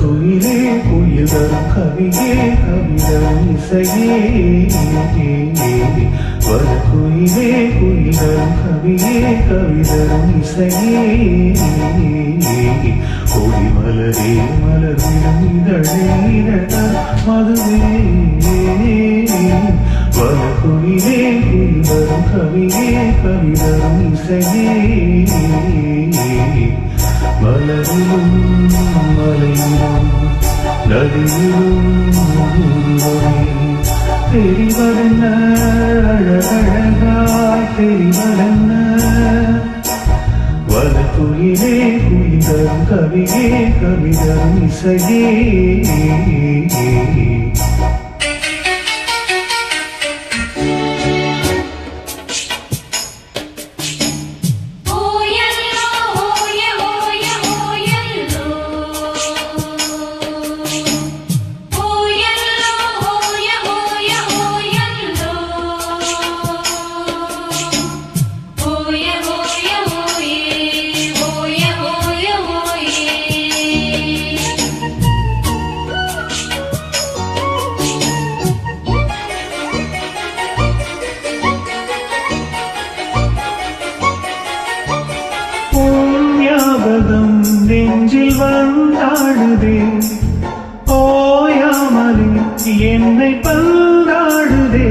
வனக்குயிலே குயில் தரும் கவியே கவிதரும் இசையே வனக்குயிலே குயில் தரும் கவியே கவிதரும் இசையே கொடி மலரே மலர்விடும் இதழே இதழ் மதுவே வனக்குயிலே குயில் தரும் கவியே கவிதரும் இசையே மலரிலும் மலையிலும் நதியிலும் தெரிவதென்ன அழகழகாய் தெரிவதென்ன வனக்குயிலே குயில் தரும் கவியே கவிதரும் இசையே ஞாபகம் நெஞ்சில் வந்தாடுதே ஓயாமலே என்னை பந்தாடுதே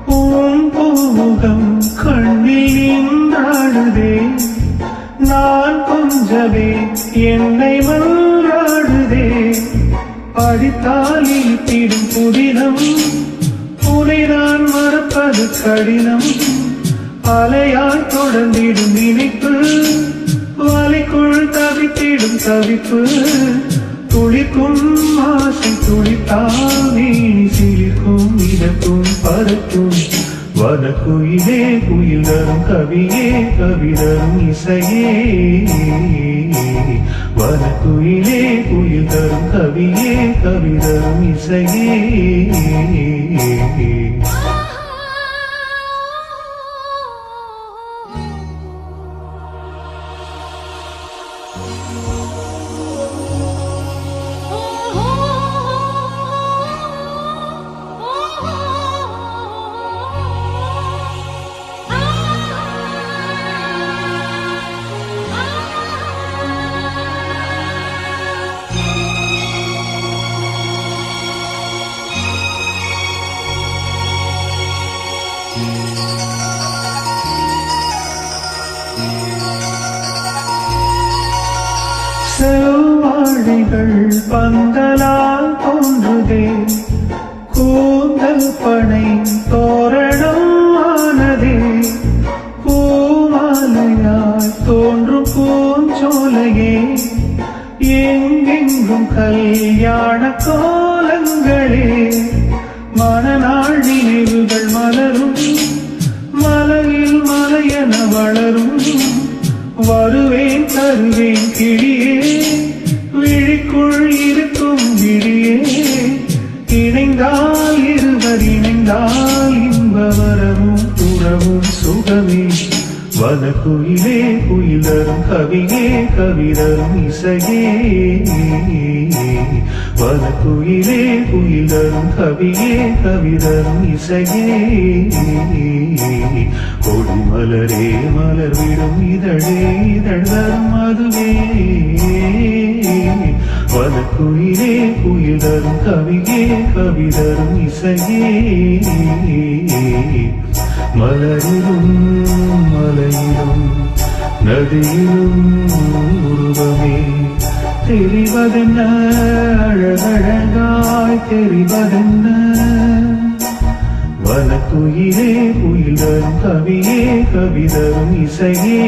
பூமுகம் கண்ணில் நின்றாடுதே நான் கொஞ்சமே என்னை மன்றாடுதே படித்தால் இழுத்திடும் புதினம் உனை நான் மறப்பது கடினம் அலையாய் தொடர்ந்திடும் நினைப்பு வலைக்குள் தவித்திடும் தவிப்பு துளிக்கும் ஆசை துளித்தால் நீனி சிலிர்க்கும் இதற்கும் பறக்கும் வனக்குயிலே குயில் தரும் கவியே கவிதரும் இசையே வனக்குயிலே குயில் தரும் கவியே கவிதரும் இசையே செவ்வாழைகள் பந்தலால் தோன்றுதே கூந்தல் பனை தோரணம் ஆனதே பூமாலையாய் தோன்றும் பூஞ்சோலையே எங்கெங்கும் கல்யாண கோலங்களே மனநாள் நினைவுகள் மலரும் மலையில் மலையென வளரும் வருவேன் தருவேன் கிளியே விழிக்குள் இருக்கும் விழியே இணைந்தால் இருவர் இணைந்தால் இன்ப வரவும் உறவும் சுகமே வனக்குயிலே குயில் தரும் கவியே கவிதரும் இசையே வனக்குயிலே குயில் தரும் கவியே கவிதரும் இசையே கொடி மலரே மலர்விடும் இதழே இதழ் தரும் மதுவே வனக்குயிலே குயில் தரும் கவியே கவிதரும் இசையே மலரிலும் மலையிலும் நதியிலும் உருவமே தெரிவதென்ன அழகழகாய் தெரிவதென்ன வனக்குயிலே குயில் தரும் கவியே கவிதரும் இசையே